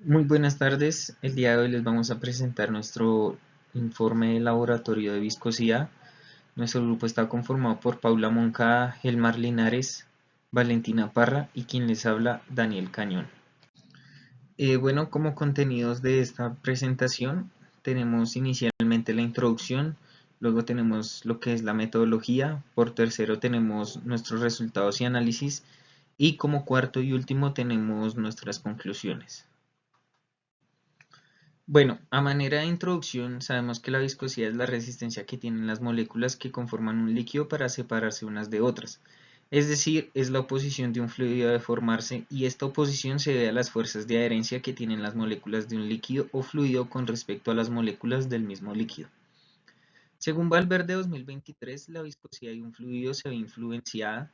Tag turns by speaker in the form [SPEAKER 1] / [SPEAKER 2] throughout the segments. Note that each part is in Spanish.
[SPEAKER 1] Muy buenas tardes. El día de hoy les vamos a presentar nuestro informe de laboratorio de viscosidad. Nuestro grupo está conformado por Paula Moncada, Gelmar Linares, Valentina Parra y quien les habla, Daniel Cañón. Bueno, como contenidos de esta presentación, tenemos inicialmente la introducción, luego tenemos lo que es la metodología, por tercero tenemos nuestros resultados y análisis y como cuarto y último tenemos nuestras conclusiones. Bueno, a manera de introducción, sabemos que la viscosidad es la resistencia que tienen las moléculas que conforman un líquido para separarse unas de otras. Es decir, es la oposición de un fluido a deformarse y esta oposición se debe a las fuerzas de adherencia que tienen las moléculas de un líquido o fluido con respecto a las moléculas del mismo líquido. Según Valverde 2023, la viscosidad de un fluido se ve influenciada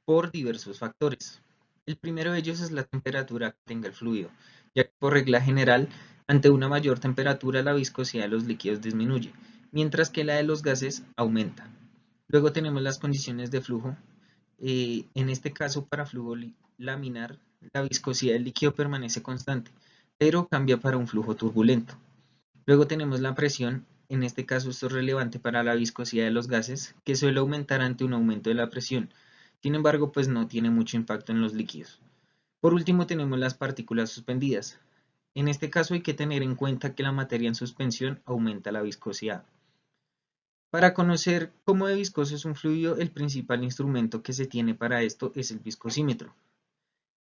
[SPEAKER 1] por diversos factores. El primero de ellos es la temperatura que tenga el fluido, ya que por regla general, ante una mayor temperatura la viscosidad de los líquidos disminuye, mientras que la de los gases aumenta. Luego tenemos las condiciones de flujo. En este caso, para flujo laminar, la viscosidad del líquido permanece constante, pero cambia para un flujo turbulento. Luego tenemos la presión. En este caso esto es relevante para la viscosidad de los gases, que suele aumentar ante un aumento de la presión. Sin embargo, pues no tiene mucho impacto en los líquidos. Por último tenemos las partículas suspendidas. En este caso hay que tener en cuenta que la materia en suspensión aumenta la viscosidad. Para conocer cómo de viscoso es un fluido, el principal instrumento que se tiene para esto es el viscosímetro.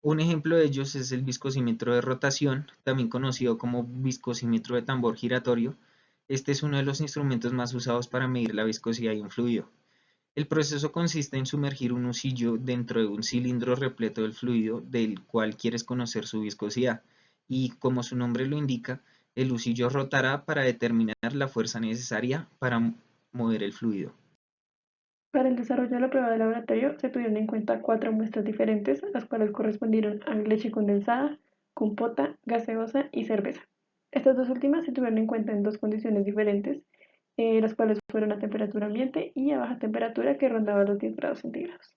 [SPEAKER 1] Un ejemplo de ellos es el viscosímetro de rotación, también conocido como viscosímetro de tambor giratorio. Este es uno de los instrumentos más usados para medir la viscosidad de un fluido. El proceso consiste en sumergir un husillo dentro de un cilindro repleto del fluido del cual quieres conocer su viscosidad, y como su nombre lo indica, el husillo rotará para determinar la fuerza necesaria para mover el fluido.
[SPEAKER 2] Para el desarrollo de la prueba de laboratorio se tuvieron en cuenta 4 muestras diferentes, las cuales correspondieron a leche condensada, compota, gaseosa y cerveza. Estas dos últimas se tuvieron en cuenta en dos condiciones diferentes, las cuales fueron a temperatura ambiente y a baja temperatura que rondaba los 10 grados centígrados.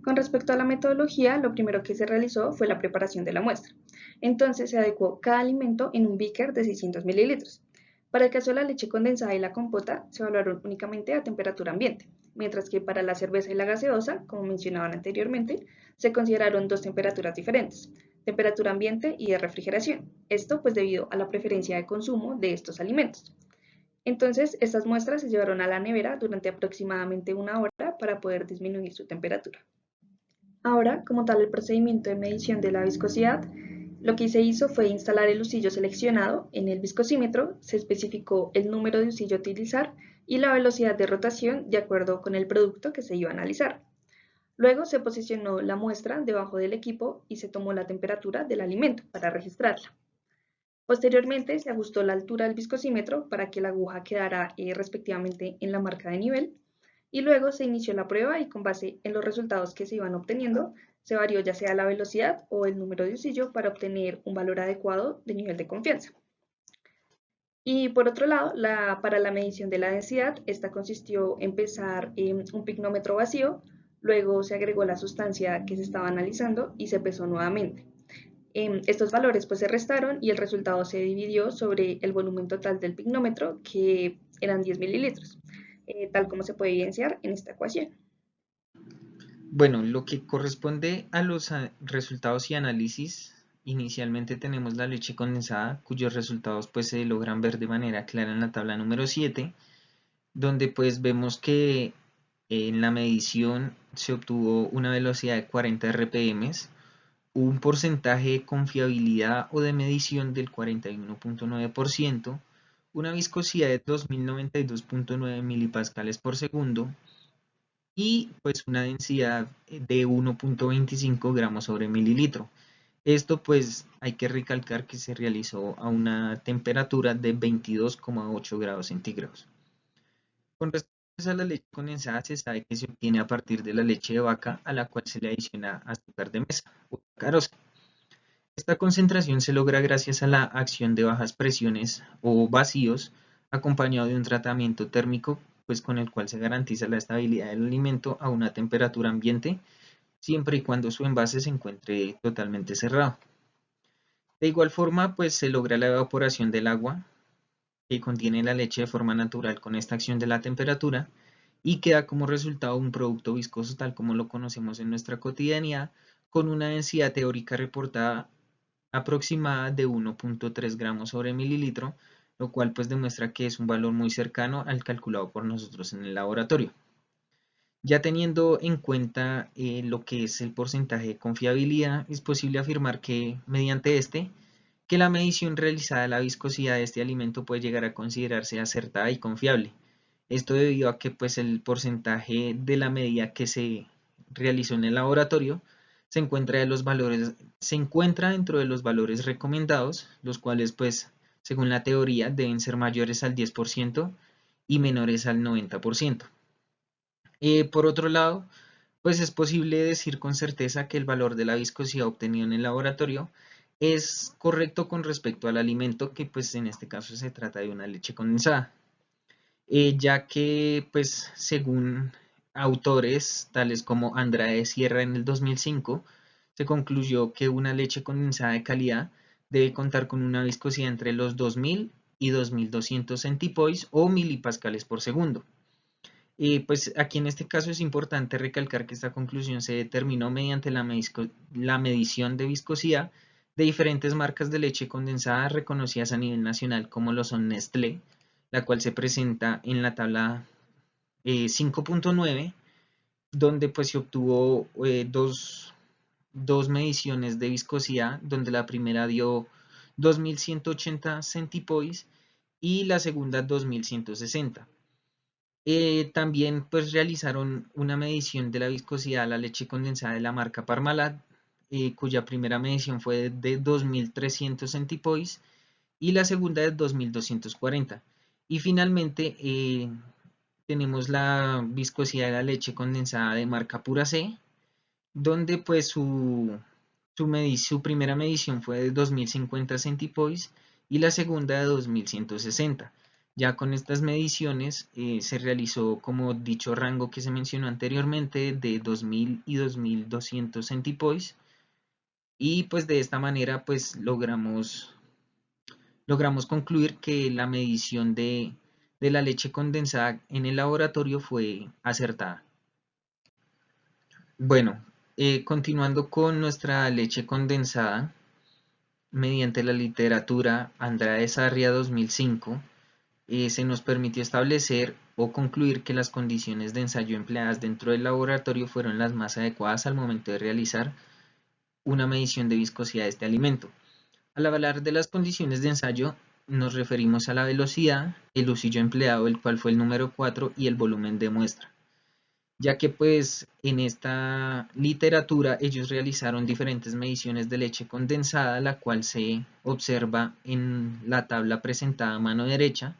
[SPEAKER 3] Con respecto a la metodología, lo primero que se realizó fue la preparación de la muestra. Entonces se adecuó cada alimento en un beaker de 600 mililitros. Para el caso de la leche condensada y la compota, se evaluaron únicamente a temperatura ambiente, mientras que para la cerveza y la gaseosa, como mencionaban anteriormente, se consideraron dos temperaturas diferentes, temperatura ambiente y de refrigeración. Esto pues debido a la preferencia de consumo de estos alimentos. Entonces, estas muestras se llevaron a la nevera durante aproximadamente una hora para poder disminuir su temperatura. Ahora, como tal el procedimiento de medición de la viscosidad, lo que se hizo fue instalar el husillo seleccionado en el viscosímetro, se especificó el número de husillo a utilizar y la velocidad de rotación de acuerdo con el producto que se iba a analizar. Luego se posicionó la muestra debajo del equipo y se tomó la temperatura del alimento para registrarla. Posteriormente se ajustó la altura del viscosímetro para que la aguja quedara respectivamente en la marca de nivel y luego se inició la prueba y con base en los resultados que se iban obteniendo se varió ya sea la velocidad o el número de usillo para obtener un valor adecuado de nivel de confianza. Y por otro lado, para la medición de la densidad, esta consistió en pesar un pignómetro vacío, luego se agregó la sustancia que se estaba analizando y se pesó nuevamente. Estos valores pues se restaron y el resultado se dividió sobre el volumen total del pignómetro, que eran 10 mililitros, tal como se puede evidenciar en esta ecuación.
[SPEAKER 1] Bueno, lo que corresponde a los resultados y análisis, inicialmente tenemos la leche condensada, cuyos resultados pues se logran ver de manera clara en la tabla número 7, donde pues vemos que en la medición se obtuvo una velocidad de 40 RPM, un porcentaje de confiabilidad o de medición del 41.9%, una viscosidad de 2092.9 milipascales por segundo y pues una densidad de 1.25 gramos sobre mililitro. Esto pues hay que recalcar que se realizó a una temperatura de 22,8 grados centígrados. Con respecto a la leche condensada, se sabe que se obtiene a partir de la leche de vaca a la cual se le adiciona azúcar de mesa o sacarosa. Esta concentración se logra gracias a la acción de bajas presiones o vacíos, acompañado de un tratamiento térmico, pues con el cual se garantiza la estabilidad del alimento a una temperatura ambiente, siempre y cuando su envase se encuentre totalmente cerrado. De igual forma, pues se logra la evaporación del agua que contiene la leche de forma natural con esta acción de la temperatura y queda como resultado un producto viscoso tal como lo conocemos en nuestra cotidianidad, con una densidad teórica reportada aproximada de 1.3 gramos sobre mililitro, lo cual pues demuestra que es un valor muy cercano al calculado por nosotros en el laboratorio. Ya teniendo en cuenta lo que es el porcentaje de confiabilidad, es posible afirmar que mediante que la medición realizada de la viscosidad de este alimento puede llegar a considerarse acertada y confiable. Esto debido a que pues, el porcentaje de la medida que se realizó en el laboratorio se encuentra dentro de los valores recomendados, los cuales pues según la teoría deben ser mayores al 10% y menores al 90%. Por otro lado, pues es posible decir con certeza que el valor de la viscosidad obtenido en el laboratorio es correcto con respecto al alimento, que pues en este caso se trata de una leche condensada, ya que pues según autores tales como Andrade Sierra en el 2005, se concluyó que una leche condensada de calidad debe contar con una viscosidad entre los 2000 y 2200 centipoise o milipascales por segundo. Pues aquí en este caso es importante recalcar que esta conclusión se determinó mediante la medición de viscosidad de diferentes marcas de leche condensada reconocidas a nivel nacional como lo son Nestlé, la cual se presenta en la tabla 5.9, donde pues se obtuvo dos mediciones de viscosidad, donde la primera dio 2180 centipoise y la segunda 2160. También pues realizaron una medición de la viscosidad de la leche condensada de la marca Parmalat, cuya primera medición fue de 2300 centipoise y la segunda de 2240. Y finalmente tenemos la viscosidad de la leche condensada de marca Pura C, donde pues su primera medición fue de 2050 centipoise y la segunda de 2160. Ya con estas mediciones se realizó como dicho rango que se mencionó anteriormente de 2000 y 2200 centipoise y pues de esta manera pues logramos concluir que la medición de la leche condensada en el laboratorio fue acertada. Bueno, continuando con nuestra leche condensada, mediante la literatura Andrade Sarria 2005, se nos permitió establecer o concluir que las condiciones de ensayo empleadas dentro del laboratorio fueron las más adecuadas al momento de realizar una medición de viscosidad de este alimento. Al hablar de las condiciones de ensayo, nos referimos a la velocidad, el usillo empleado, el cual fue el número 4, y el volumen de muestra, ya que pues en esta literatura ellos realizaron diferentes mediciones de leche condensada, la cual se observa en la tabla presentada a mano derecha,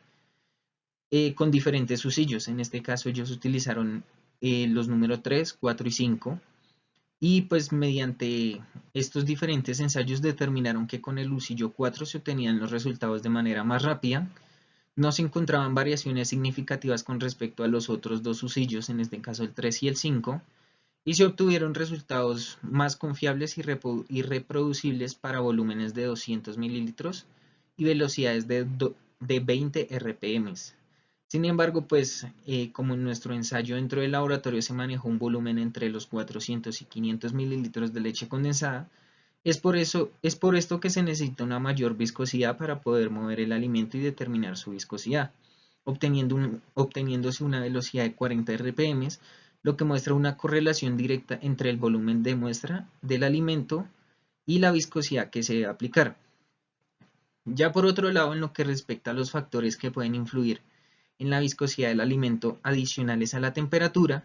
[SPEAKER 1] con diferentes usillos. En este caso ellos utilizaron los números 3, 4 y 5, y pues mediante estos diferentes ensayos determinaron que con el usillo 4 se obtenían los resultados de manera más rápida. No se encontraban variaciones significativas con respecto a los otros dos usillos, en este caso el 3 y el 5, y se obtuvieron resultados más confiables y reproducibles para volúmenes de 200 mililitros y velocidades de 20 RPM. Sin embargo, pues como en nuestro ensayo dentro del laboratorio se manejó un volumen entre los 400 y 500 mililitros de leche condensada, es por esto que se necesita una mayor viscosidad para poder mover el alimento y determinar su viscosidad, obteniéndose una velocidad de 40 RPM, lo que muestra una correlación directa entre el volumen de muestra del alimento y la viscosidad que se debe aplicar. Ya por otro lado, en lo que respecta a los factores que pueden influir en la viscosidad del alimento adicionales a la temperatura,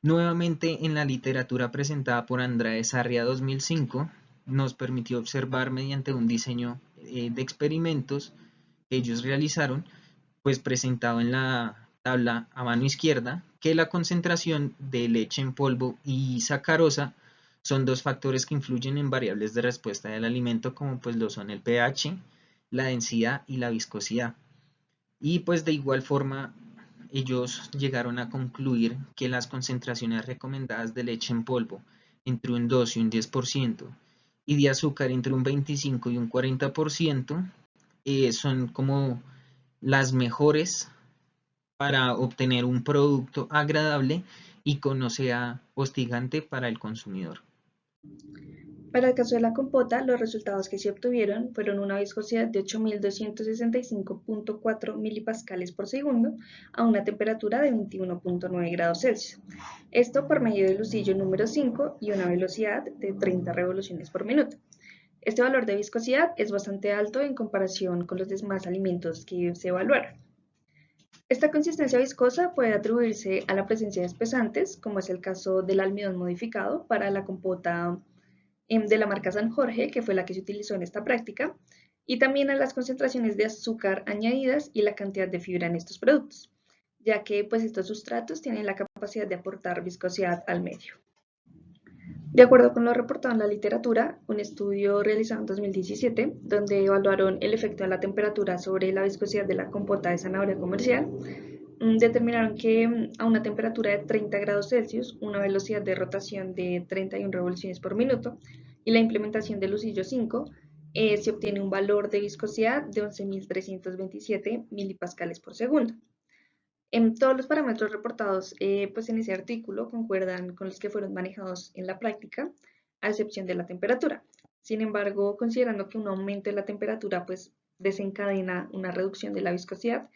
[SPEAKER 1] nuevamente en la literatura presentada por Andrade Sarria 2005, nos permitió observar mediante un diseño de experimentos que ellos realizaron, pues presentado en la tabla a mano izquierda, que la concentración de leche en polvo y sacarosa son dos factores que influyen en variables de respuesta del alimento, como pues lo son el pH, la densidad y la viscosidad. Y pues de igual forma ellos llegaron a concluir que las concentraciones recomendadas de leche en polvo entre un 2 y un 10% y de azúcar entre un 25 y un 40%, son como las mejores para obtener un producto agradable y que no sea hostigante para el consumidor.
[SPEAKER 3] Para el caso de la compota, los resultados que se obtuvieron fueron una viscosidad de 8.265.4 milipascales por segundo a una temperatura de 21.9 grados Celsius. Esto por medio del lucillo número 5 y una velocidad de 30 revoluciones por minuto. Este valor de viscosidad es bastante alto en comparación con los demás alimentos que se evaluaron. Esta consistencia viscosa puede atribuirse a la presencia de espesantes, como es el caso del almidón modificado para la compota de la marca San Jorge, que fue la que se utilizó en esta práctica, y también a las concentraciones de azúcar añadidas y la cantidad de fibra en estos productos, ya que pues estos sustratos tienen la capacidad de aportar viscosidad al medio. De acuerdo con lo reportado en la literatura, un estudio realizado en 2017, donde evaluaron el efecto de la temperatura sobre la viscosidad de la compota de zanahoria comercial, determinaron que a una temperatura de 30 grados Celsius, una velocidad de rotación de 31 revoluciones por minuto y la implementación del lucillo 5, se obtiene un valor de viscosidad de 11.327 milipascales por segundo. En todos los parámetros reportados pues en ese artículo concuerdan con los que fueron manejados en la práctica, a excepción de la temperatura. Sin embargo, considerando que un aumento de la temperatura pues desencadena una reducción de la viscosidad,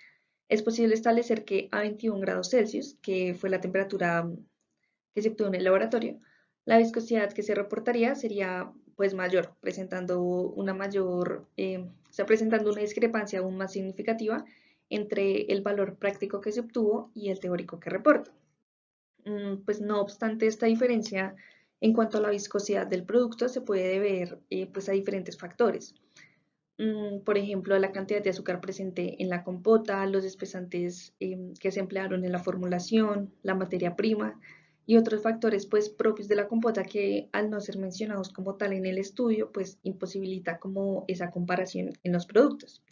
[SPEAKER 3] es posible establecer que a 21 grados Celsius, que fue la temperatura que se obtuvo en el laboratorio, la viscosidad que se reportaría sería pues mayor, presentando presentando una discrepancia aún más significativa entre el valor práctico que se obtuvo y el teórico que reporta. Pues no obstante, esta diferencia en cuanto a la viscosidad del producto se puede deber pues a diferentes factores. Por ejemplo, la cantidad de azúcar presente en la compota, los espesantes que se emplearon en la formulación, la materia prima y otros factores pues propios de la compota que al no ser mencionados como tal en el estudio pues imposibilita como esa comparación en los productos.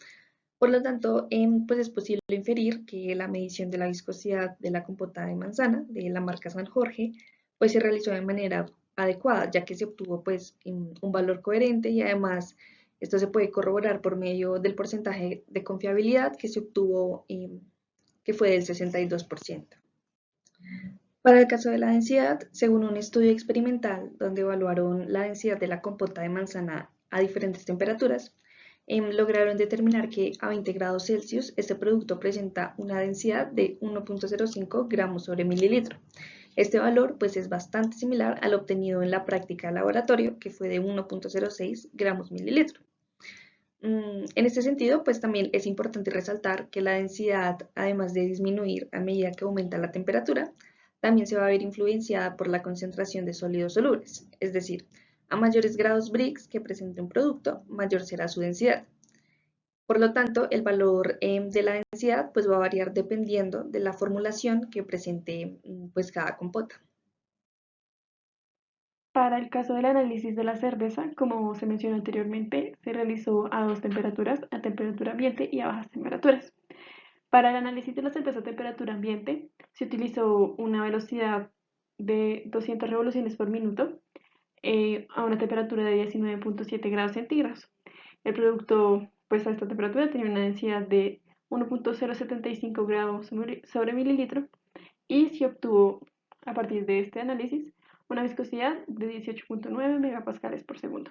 [SPEAKER 3] Por lo tanto, pues es posible inferir que la medición de la viscosidad de la compota de manzana de la marca San Jorge pues se realizó de manera adecuada, ya que se obtuvo pues un valor coherente y además esto se puede corroborar por medio del porcentaje de confiabilidad que se obtuvo, que fue del 62%. Para el caso de la densidad, según un estudio experimental donde evaluaron la densidad de la compota de manzana a diferentes temperaturas, lograron determinar que a 20 grados Celsius este producto presenta una densidad de 1.05 gramos sobre mililitro. Este valor pues es bastante similar al obtenido en la práctica de laboratorio, que fue de 1.06 gramos mililitro. En este sentido, pues también es importante resaltar que la densidad, además de disminuir a medida que aumenta la temperatura, también se va a ver influenciada por la concentración de sólidos solubles, es decir, a mayores grados Brix que presente un producto, mayor será su densidad. Por lo tanto, el valor de la densidad pues, va a variar dependiendo de la formulación que presente pues, cada compota.
[SPEAKER 2] Para el caso del análisis de la cerveza, como se mencionó anteriormente, se realizó a dos temperaturas, a temperatura ambiente y a bajas temperaturas. Para el análisis de la cerveza a temperatura ambiente, se utilizó una velocidad de 200 revoluciones por minuto a una temperatura de 19.7 grados centígrados. El producto, pues a esta temperatura, tenía una densidad de 1.075 gramos sobre mililitro y se obtuvo, a partir de este análisis, una viscosidad de 18.9 megapascales por segundo,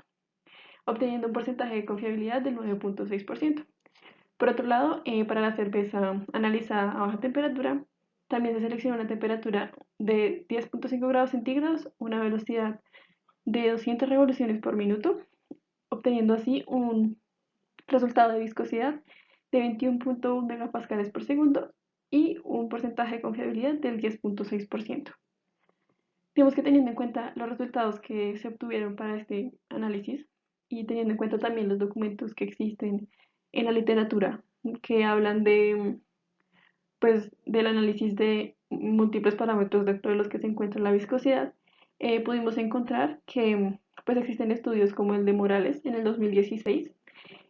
[SPEAKER 2] obteniendo un porcentaje de confiabilidad del 9.6%. Por otro lado, para la cerveza analizada a baja temperatura, también se selecciona una temperatura de 10.5 grados centígrados, una velocidad de 200 revoluciones por minuto, obteniendo así un resultado de viscosidad de 21.1 megapascales por segundo y un porcentaje de confiabilidad del 10.6%. Digamos que teniendo en cuenta los resultados que se obtuvieron para este análisis y teniendo en cuenta también los documentos que existen en la literatura que hablan de, pues, del análisis de múltiples parámetros dentro de los que se encuentra la viscosidad, pudimos encontrar que pues, existen estudios como el de Morales en el 2016,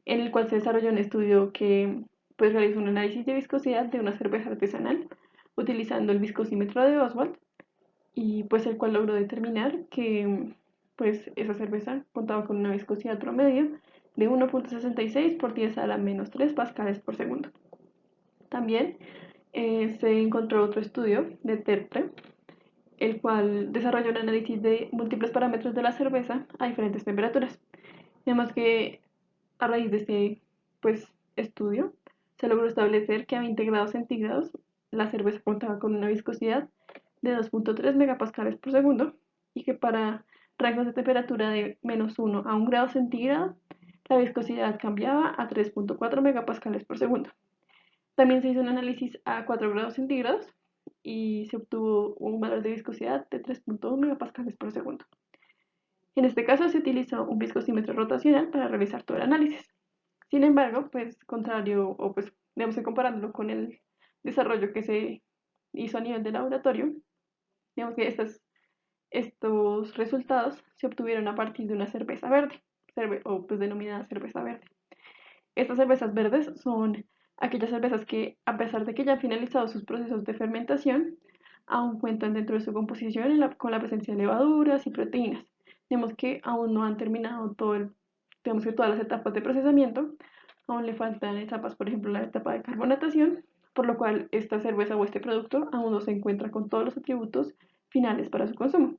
[SPEAKER 2] en el cual se desarrolló un estudio que pues, realizó un análisis de viscosidad de una cerveza artesanal utilizando el viscosímetro de Oswald y pues el cual logró determinar que pues esa cerveza contaba con una viscosidad promedio de 1.66 por 10 a la menos 3 pascales por segundo. También se encontró otro estudio de Tertre, el cual desarrolló un análisis de múltiples parámetros de la cerveza a diferentes temperaturas. Vemos que a raíz de este pues, estudio se logró establecer que a 20 grados centígrados la cerveza contaba con una viscosidad de 2.3 megapascales por segundo y que para rangos de temperatura de menos 1 a 1 grado centígrado la viscosidad cambiaba a 3.4 megapascales por segundo. También se hizo un análisis a 4 grados centígrados y se obtuvo un valor de viscosidad de 3.1 megapascales por segundo. En este caso se utilizó un viscosímetro rotacional para realizar todo el análisis. Sin embargo, pues contrario, o pues digamos que comparándolo con el desarrollo que se hizo a nivel de laboratorio, digamos que estos resultados se obtuvieron a partir de una cerveza verde, o pues denominada cerveza verde. Estas cervezas verdes son aquellas cervezas que, a pesar de que ya han finalizado sus procesos de fermentación, aún cuentan dentro de su composición con la presencia de levaduras y proteínas. Vemos que aún no han terminado digamos que todas las etapas de procesamiento, aún le faltan etapas, por ejemplo, la etapa de carbonatación, por lo cual esta cerveza o este producto aún no se encuentra con todos los atributos finales para su consumo,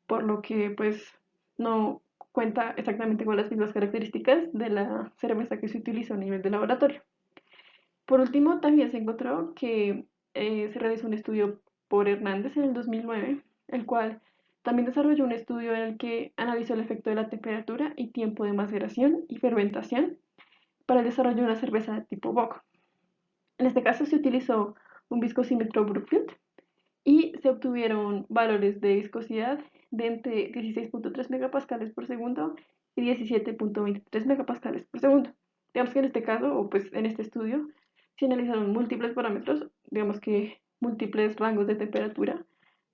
[SPEAKER 2] por lo que pues no cuenta exactamente con las mismas características de la cerveza que se utilizó a nivel de laboratorio. Por último, también se encontró que se realizó un estudio por Hernández en el 2009, el cual también desarrolló un estudio en el que analizó el efecto de la temperatura y tiempo de maceración y fermentación para el desarrollo de una cerveza de tipo Bock. En este caso se utilizó un viscosímetro Brookfield y se obtuvieron valores de viscosidad de entre 16.3 megapascales por segundo y 17.23 megapascales por segundo. Digamos que en este caso, o pues en este estudio, se analizaron múltiples parámetros, digamos que múltiples rangos de temperatura,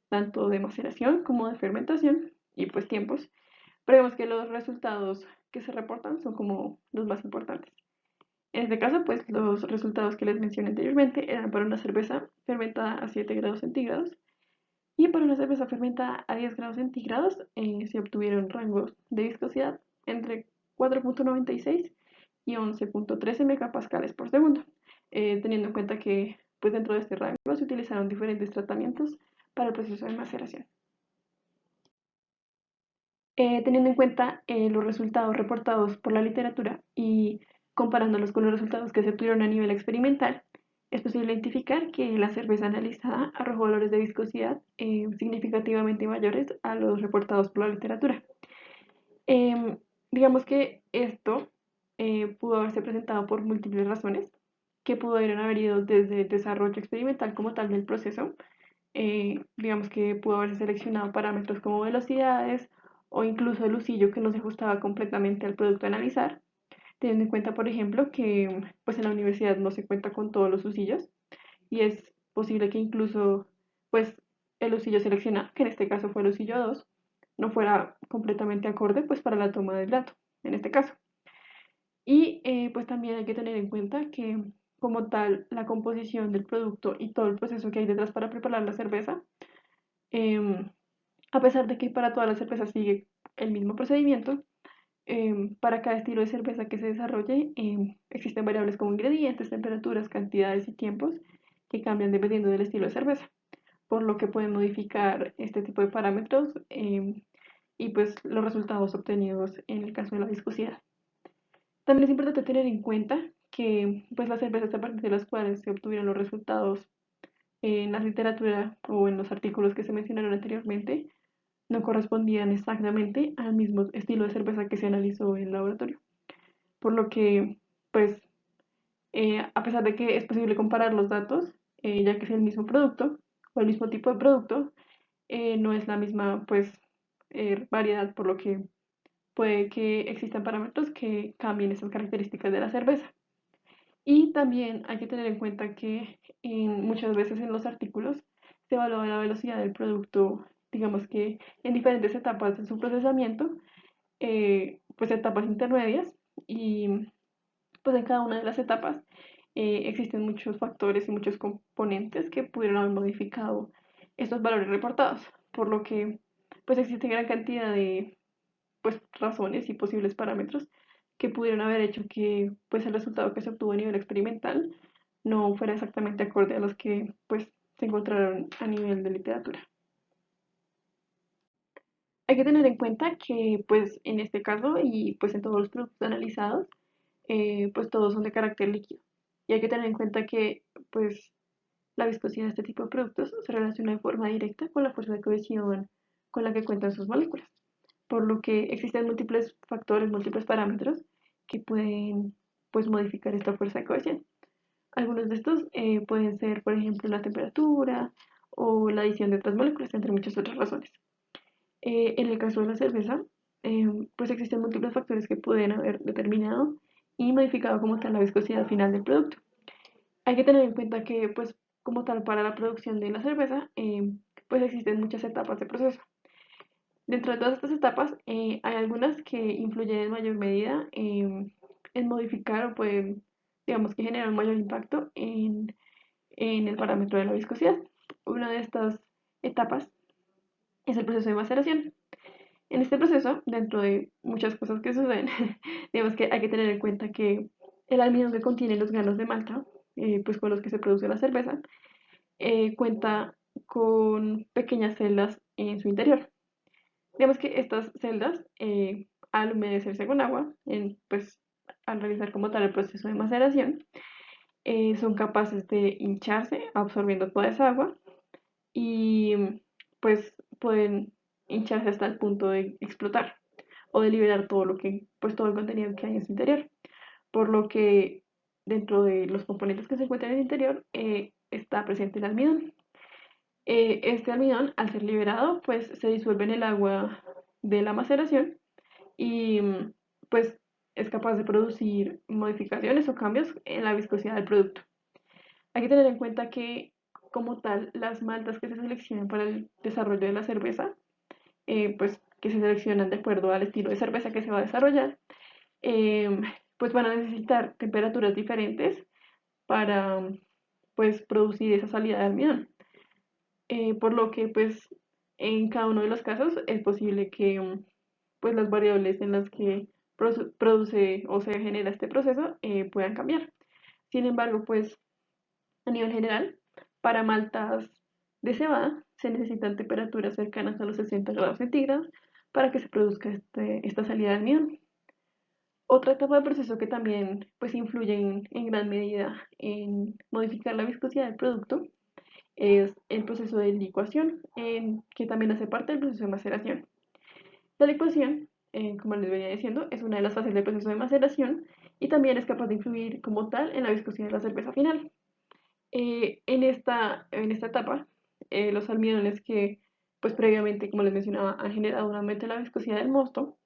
[SPEAKER 2] tanto de maceración como de fermentación y pues tiempos, pero digamos que los resultados que se reportan son como los más importantes. En este caso, pues los resultados que les mencioné anteriormente eran para una cerveza fermentada a 7 grados centígrados y para una cerveza fermentada a 10 grados centígrados se obtuvieron rangos de viscosidad entre 4.96 y 11.13 megapascales por segundo, teniendo en cuenta que pues dentro de este rango se utilizaron diferentes tratamientos para el proceso de maceración. Teniendo en cuenta los resultados reportados por la literatura y comparándolos con los resultados que se obtuvieron a nivel experimental, es posible identificar que la cerveza analizada arrojó valores de viscosidad significativamente mayores a los reportados por la literatura. Em, digamos que esto pudo haberse presentado por múltiples razones, que pudieron haber ido desde el desarrollo experimental como tal del proceso, digamos que pudo haberse seleccionado parámetros como velocidades o incluso el usillo que no se ajustaba completamente al producto a analizar, teniendo en cuenta, por ejemplo, que pues en la universidad no se cuenta con todos los usillos y es posible que incluso pues el usillo seleccionado, que en este caso fue el usillo 2, no fuera completamente acorde pues para la toma del dato, en este caso. Y pues también hay que tener en cuenta que como tal la composición del producto y todo el proceso que hay detrás para preparar la cerveza, em, a pesar de que para todas las cervezas sigue el mismo procedimiento, para cada estilo de cerveza que se desarrolle existen variables como ingredientes, temperaturas, cantidades y tiempos que cambian dependiendo del estilo de cerveza, por lo que pueden modificar este tipo de parámetros y pues los resultados obtenidos en el caso de la viscosidad. También es importante tener en cuenta que pues las cervezas a partir de las cuales se obtuvieron los resultados en la literatura o en los artículos que se mencionaron anteriormente no correspondían exactamente al mismo estilo de cerveza que se analizó en el laboratorio. Por lo que, pues, a pesar de que es posible comparar los datos, ya que es el mismo producto o el mismo tipo de producto, no es la misma, pues, variedad, por lo que puede que existan parámetros que cambien esas características de la cerveza. Y también hay que tener en cuenta que muchas veces en los artículos se evalúa la velocidad del producto, digamos que en diferentes etapas de su procesamiento, pues etapas intermedias, y pues en cada una de las etapas existen muchos factores y muchos componentes que pudieron haber modificado estos valores reportados, por lo que pues existe gran cantidad pues razones y posibles parámetros que pudieron haber hecho que pues el resultado que se obtuvo a nivel experimental no fuera exactamente acorde a los que pues se encontraron a nivel de literatura. Hay que tener en cuenta que pues en este caso y pues en todos los productos analizados, pues todos son de carácter líquido. Y hay que tener en cuenta que pues la viscosidad de este tipo de productos se relaciona de forma directa con la fuerza de cohesión con la que cuentan sus moléculas, por lo que existen múltiples factores, múltiples parámetros que pueden pues modificar esta fuerza de cohesión. Algunos de estos pueden ser, por ejemplo, la temperatura o la adición de otras moléculas, entre muchas otras razones. En el caso de la cerveza, pues existen múltiples factores que pueden haber determinado y modificado como tal la viscosidad final del producto. Hay que tener en cuenta que, pues, como tal, para la producción de la cerveza, pues existen muchas etapas de proceso. Dentro de todas estas etapas, hay algunas que influyen en mayor medida en modificar o pueden, digamos que generar un mayor impacto en el parámetro de la viscosidad. Una de estas etapas es el proceso de maceración. En este proceso, dentro de muchas cosas que suceden, digamos que hay que tener en cuenta que el almidón que contiene los granos de malta, pues con los que se produce la cerveza, cuenta con pequeñas celdas en su interior. Digamos que estas celdas, al humedecerse con agua, pues al realizar como tal el proceso de maceración, son capaces de hincharse absorbiendo toda esa agua y pues pueden hincharse hasta el punto de explotar o de liberar todo lo que, pues todo el contenido que hay en su interior. Por lo que dentro de los componentes que se encuentran en el interior está presente el almidón. Este almidón, al ser liberado, pues se disuelve en el agua de la maceración y pues es capaz de producir modificaciones o cambios en la viscosidad del producto. Hay que tener en cuenta que, como tal, las maltas que se seleccionan para el desarrollo de la cerveza, pues que se seleccionan de acuerdo al estilo de cerveza que se va a desarrollar, eh, pues van a necesitar temperaturas diferentes para pues producir esa salida de almidón. Por lo que pues en cada uno de los casos es posible que pues las variables en las que produce o se genera este proceso puedan cambiar. Sin embargo, pues a nivel general, para maltas de cebada se necesitan temperaturas cercanas a los 60 grados centígrados para que se produzca esta salida de almidón. Otra etapa del proceso que también pues, influye en gran medida en modificar la viscosidad del producto es el proceso de licuación, que también hace parte del proceso de maceración. La licuación, como les venía diciendo, es una de las fases del proceso de maceración y también es capaz de influir como tal en la viscosidad de la cerveza final. En esta etapa, los almidones que pues previamente, como les mencionaba, han generado un aumento en la viscosidad del mosto,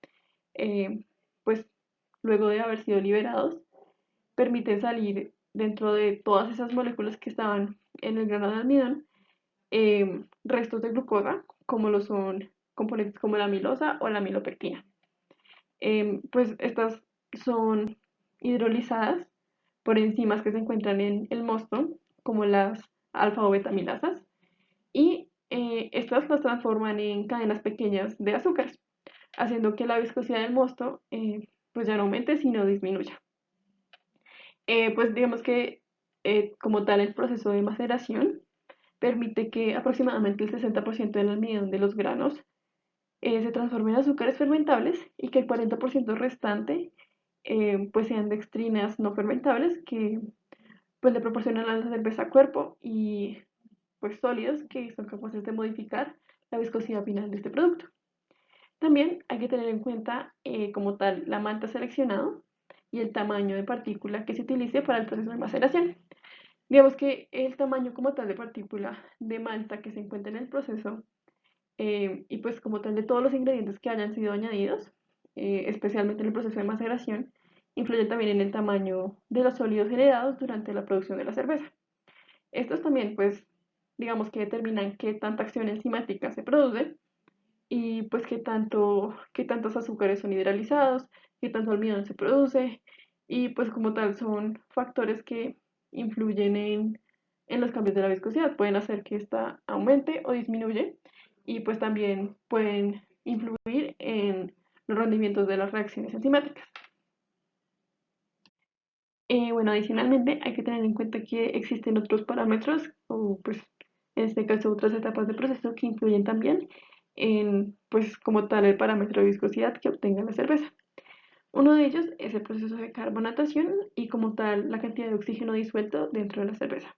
[SPEAKER 2] eh, pues luego de haber sido liberados, permiten salir dentro de todas esas moléculas que estaban en el grano de almidón, restos de glucosa, como lo son componentes como la amilosa o la amilopectina. Pues estas son hidrolizadas por enzimas que se encuentran en el mosto, como las alfa o betamilasas, y estas las transforman en cadenas pequeñas de azúcares, haciendo que la viscosidad del mosto pues ya no aumente, sino disminuya. Pues digamos que como tal el proceso de maceración permite que aproximadamente el 60% del almidón de los granos se transforme en azúcares fermentables y que el 40% restante pues sean dextrinas no fermentables que pues le proporcionan a la cerveza cuerpo y pues sólidos que son capaces de modificar la viscosidad final de este producto. También hay que tener en cuenta como tal la malta seleccionada y el tamaño de partícula que se utilice para el proceso de maceración. Digamos que el tamaño como tal de partícula de malta que se encuentra en el proceso y pues como tal de todos los ingredientes que hayan sido añadidos, especialmente en el proceso de maceración, influyen también en el tamaño de los sólidos generados durante la producción de la cerveza. Estos también pues digamos que determinan qué tanta acción enzimática se produce y pues qué tantos azúcares son hidrolizados, qué tanto almidón se produce y pues como tal son factores que influyen en los cambios de la viscosidad, pueden hacer que ésta aumente o disminuye y pues también pueden influir en los rendimientos de las reacciones enzimáticas. Bueno, adicionalmente hay que tener en cuenta que existen otros parámetros, o pues en este caso otras etapas de proceso que influyen también en, pues como tal, el parámetro de viscosidad que obtenga la cerveza. Uno de ellos es el proceso de carbonatación y como tal la cantidad de oxígeno disuelto dentro de la cerveza.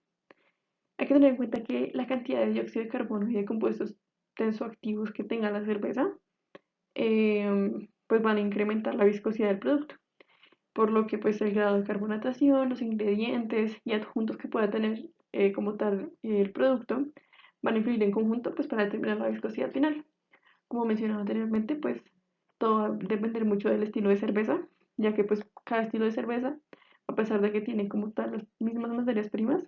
[SPEAKER 2] Hay que tener en cuenta que la cantidad de dióxido de carbono y de compuestos tensoactivos que tenga la cerveza pues van a incrementar la viscosidad del producto, por lo que pues el grado de carbonatación, los ingredientes y adjuntos que pueda tener como tal el producto van a influir en conjunto pues para determinar la viscosidad final. Como mencionaba anteriormente, pues todo va a depender mucho del estilo de cerveza, ya que pues cada estilo de cerveza, a pesar de que tiene como tal las mismas materias primas,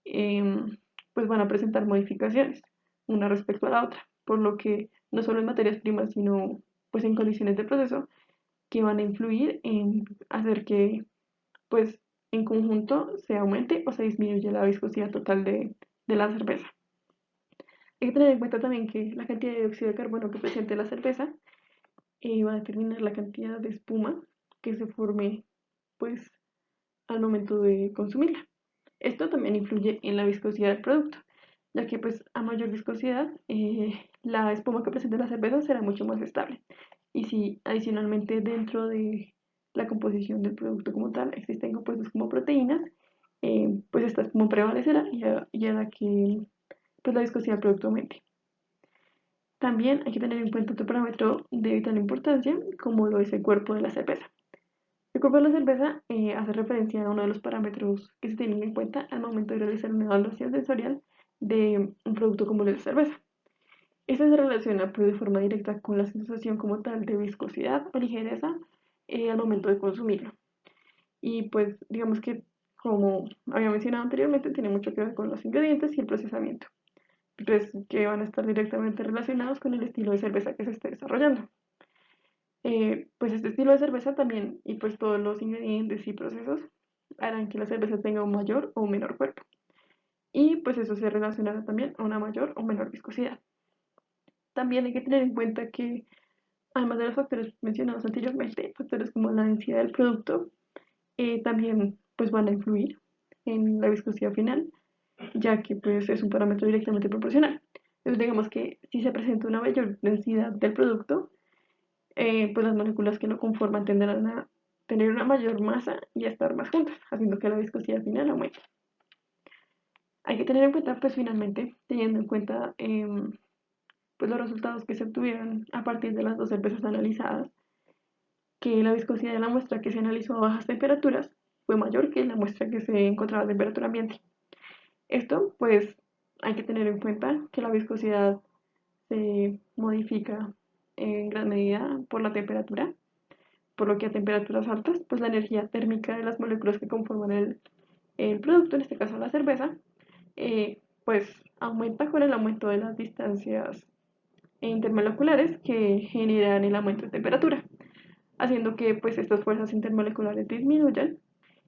[SPEAKER 2] pues van a presentar modificaciones una respecto a la otra, por lo que no solo en materias primas, sino pues en condiciones de proceso que van a influir en hacer que pues en conjunto se aumente o se disminuya la viscosidad total de la cerveza. Hay que tener en cuenta también que la cantidad de dióxido de carbono que presente la cerveza va a determinar la cantidad de espuma que se forme pues al momento de consumirla. Esto también influye en la viscosidad del producto, ya que pues a mayor viscosidad la espuma que presente la cerveza será mucho más estable. Y si adicionalmente dentro de la composición del producto como tal existen compuestos como proteínas, pues esta espuma prevalecerá y hará que pues, la viscosidad del producto aumente. También hay que tener en cuenta otro parámetro de vital importancia, como lo es el cuerpo de la cerveza. El cuerpo de la cerveza hace referencia a uno de los parámetros que se tienen en cuenta al momento de realizar una evaluación sensorial de un producto como la cerveza. Este se relaciona pues, de forma directa con la sensación como tal de viscosidad o ligereza al momento de consumirlo. Y pues digamos que, como había mencionado anteriormente, tiene mucho que ver con los ingredientes y el procesamiento, pues, que van a estar directamente relacionados con el estilo de cerveza que se esté desarrollando. Pues este estilo de cerveza también y pues todos los ingredientes y procesos harán que la cerveza tenga un mayor o un menor cuerpo. Y pues eso se relacionará también a una mayor o menor viscosidad. También hay que tener en cuenta que además de los factores mencionados anteriormente, factores como la densidad del producto también pues van a influir en la viscosidad final, ya que pues es un parámetro directamente proporcional. Entonces digamos que si se presenta una mayor densidad del producto, pues las moléculas que lo conforman tendrán a tener una mayor masa y a estar más juntas, haciendo que la viscosidad final aumente. Hay que tener en cuenta, pues finalmente, teniendo en cuenta pues, los resultados que se obtuvieron a partir de las dos cervezas analizadas, que la viscosidad de la muestra que se analizó a bajas temperaturas fue mayor que la muestra que se encontraba a temperatura ambiente. Esto, pues, hay que tener en cuenta que la viscosidad se modifica en gran medida por la temperatura, por lo que a temperaturas altas, pues la energía térmica de las moléculas que conforman el producto, en este caso la cerveza, pues aumenta con el aumento de las distancias intermoleculares que generan el aumento de temperatura, haciendo que pues estas fuerzas intermoleculares disminuyan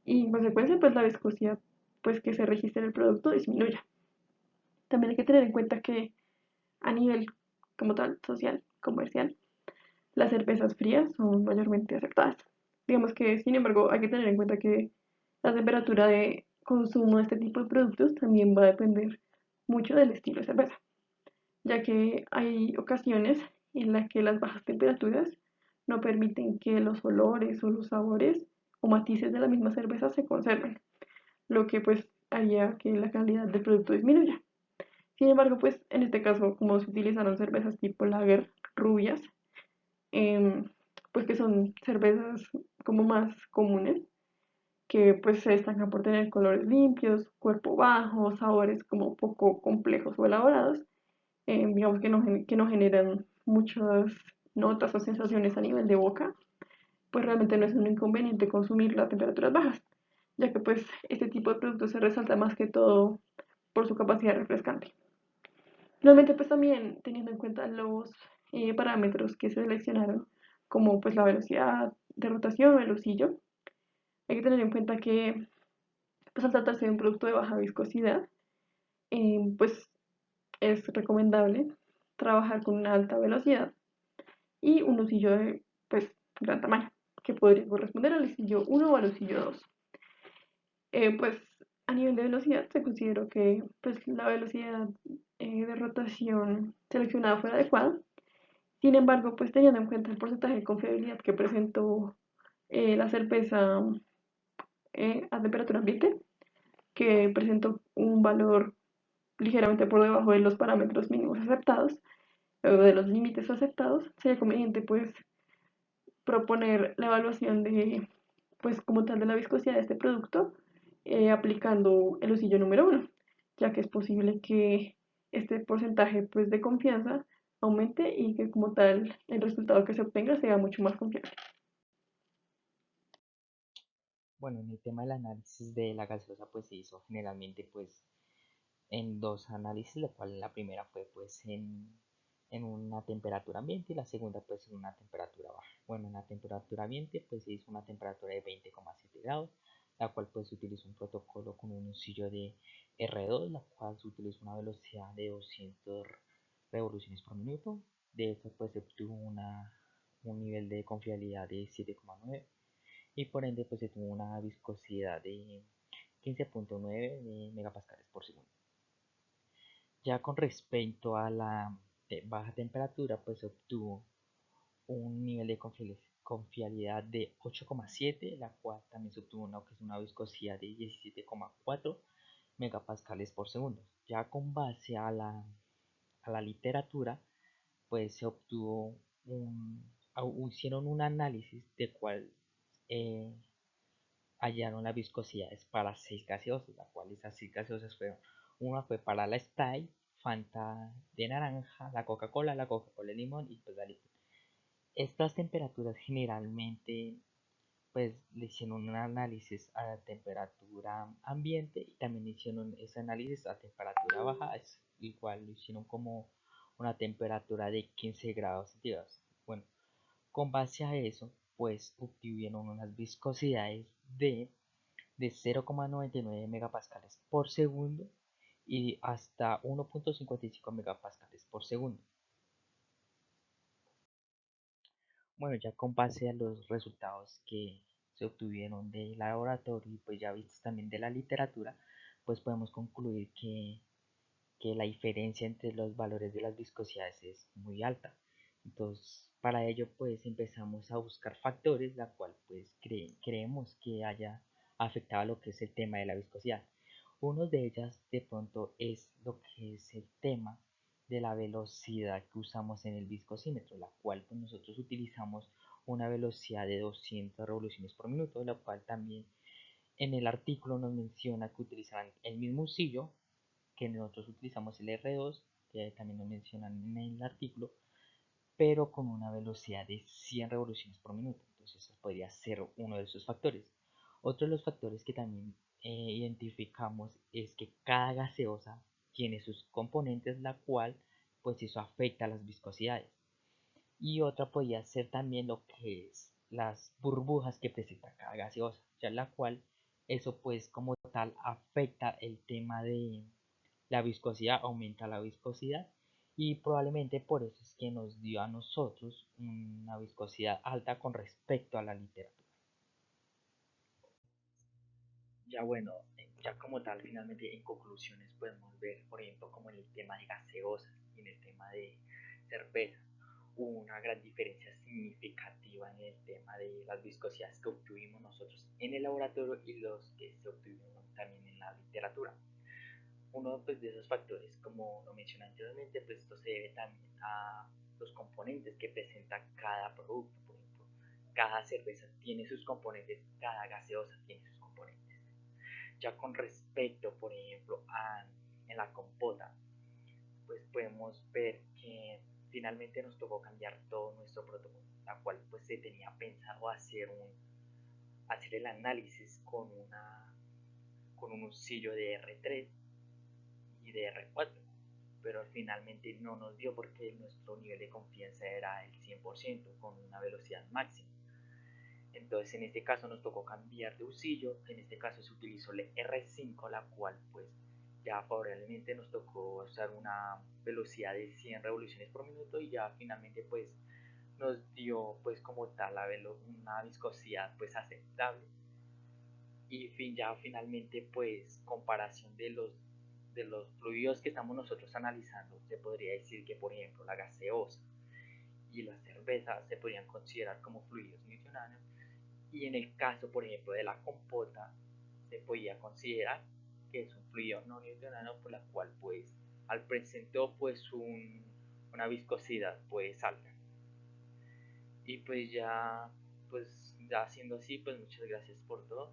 [SPEAKER 2] y en consecuencia pues la viscosidad pues que se registra en el producto disminuya. También hay que tener en cuenta que a nivel como tal social, comercial, las cervezas frías son mayormente aceptadas. Digamos que, sin embargo, hay que tener en cuenta que la temperatura de consumo de este tipo de productos también va a depender mucho del estilo de cerveza, ya que hay ocasiones en las que las bajas temperaturas no permiten que los olores o los sabores o matices de la misma cerveza se conserven, lo que pues haría que la calidad del producto disminuya. Sin embargo, pues en este caso, como se utilizaron cervezas tipo lager rubias, em, pues que son cervezas como más comunes, que pues se destacan por tener colores limpios, cuerpo bajo, sabores como poco complejos o elaborados, digamos que no generan muchas notas o sensaciones a nivel de boca, pues realmente no es un inconveniente consumirla a temperaturas bajas, ya que pues este tipo de producto se resalta más que todo por su capacidad refrescante. Realmente pues también teniendo en cuenta los parámetros que se seleccionaron, como pues la velocidad de rotación, el lucillo, hay que tener en cuenta que pues al tratarse de un producto de baja viscosidad, pues es recomendable trabajar con una alta velocidad y un lucillo de gran tamaño, que podría corresponder al lucillo 1 o al lucillo 2. Pues a nivel de velocidad se consideró que pues, la velocidad de rotación seleccionada fue adecuada. Sin embargo, pues teniendo en cuenta el porcentaje de confiabilidad que presentó la cerveza a temperatura ambiente, que presentó un valor ligeramente por debajo de los parámetros mínimos aceptados, o de los límites aceptados, sería conveniente pues proponer la evaluación de, pues como tal de la viscosidad de este producto, aplicando el usillo número 1, ya que es posible que este porcentaje pues de confianza aumente y que como tal el resultado que se obtenga sea mucho más confiable.
[SPEAKER 4] Bueno, en el tema del análisis de la gaseosa pues se hizo generalmente pues en dos análisis, la cual la primera fue pues en una temperatura ambiente y la segunda pues en una temperatura baja. Bueno, en la temperatura ambiente pues se hizo una temperatura de 20,7 grados, la cual pues se utilizó un protocolo con un usillo de R2, la cual se utilizó una velocidad de 200 revoluciones por minuto. De esta pues se obtuvo un nivel de confiabilidad de 7,9 y por ende pues se tuvo una viscosidad de 15,9 megapascales por segundo. Ya con respecto a la baja temperatura, pues se obtuvo un nivel de confiabilidad de 8,7, la cual también se obtuvo que es una viscosidad de 17,4 megapascales por segundo. Ya con base a la literatura, pues se obtuvo hicieron un análisis de cuál eh, hallaron las viscosidades para 6 gaseosas, las cuales esas 6 gaseosas fueron, una fue para la Sprite, Fanta de naranja, la Coca-Cola de limón y pues la Liquid. Estas temperaturas generalmente pues le hicieron un análisis a la temperatura ambiente y también hicieron ese análisis a temperatura baja, es igual lo hicieron como una temperatura de 15 grados centígrados. Bueno, con base a eso pues obtuvieron unas viscosidades de 0,99 megapascales por segundo y hasta 1,55 megapascales por segundo. Bueno, ya con base a los resultados que se obtuvieron del laboratorio y pues ya vistos también de la literatura, pues podemos concluir que la diferencia entre los valores de las viscosidades es muy alta. Entonces, para ello pues empezamos a buscar factores, la cual pues creemos que haya afectado a lo que es el tema de la viscosidad. Uno de ellas de pronto es lo que es el tema de la velocidad que usamos en el viscosímetro, la cual pues nosotros utilizamos una velocidad de 200 revoluciones por minuto, la cual también en el artículo nos menciona que utilizarán el mismo usillo que nosotros utilizamos el R2, que también nos mencionan en el artículo, pero con una velocidad de 100 revoluciones por minuto. Entonces, eso podría ser uno de esos factores. Otro de los factores que también identificamos es que cada gaseosa tiene sus componentes, la cual pues eso afecta a las viscosidades. Y otra podría ser también lo que es las burbujas que presenta cada gaseosa, ya la cual eso pues como tal afecta el tema de la viscosidad, aumenta la viscosidad y probablemente por eso es que nos dio a nosotros una viscosidad alta con respecto a la literatura. Ya bueno, ya como tal, finalmente en conclusiones podemos ver, por ejemplo, como en el tema de gaseosas y en el tema de cerveza, hubo una gran diferencia significativa en el tema de las viscosidades que obtuvimos nosotros en el laboratorio y los que se obtuvieron también en la literatura. Uno pues, de esos factores, como lo mencioné anteriormente, pues esto se debe también a los componentes que presenta cada producto. Por ejemplo, cada cerveza tiene sus componentes, cada gaseosa tiene sus componentes. Ya con respecto, por ejemplo, en la compota, pues podemos ver que finalmente nos tocó cambiar todo nuestro protocolo, la cual pues se tenía pensado hacer el análisis con un usillo de R3 y de R4, pero finalmente no nos dio porque nuestro nivel de confianza era el 100% con una velocidad máxima. Entonces en este caso nos tocó cambiar de usillo, en este caso se utilizó el R5, la cual pues ya favorablemente nos tocó usar una velocidad de 100 revoluciones por minuto y ya finalmente pues nos dio pues como tal una viscosidad pues aceptable. Y ya finalmente pues comparación de los fluidos que estamos nosotros analizando, se podría decir que por ejemplo la gaseosa y la cerveza se podrían considerar como fluidos newtonianos, y en el caso por ejemplo de la compota se podía considerar que es un fluido no newtoniano, por la cual pues al presentó pues una viscosidad pues alta. Y pues ya siendo así, pues muchas gracias por todo.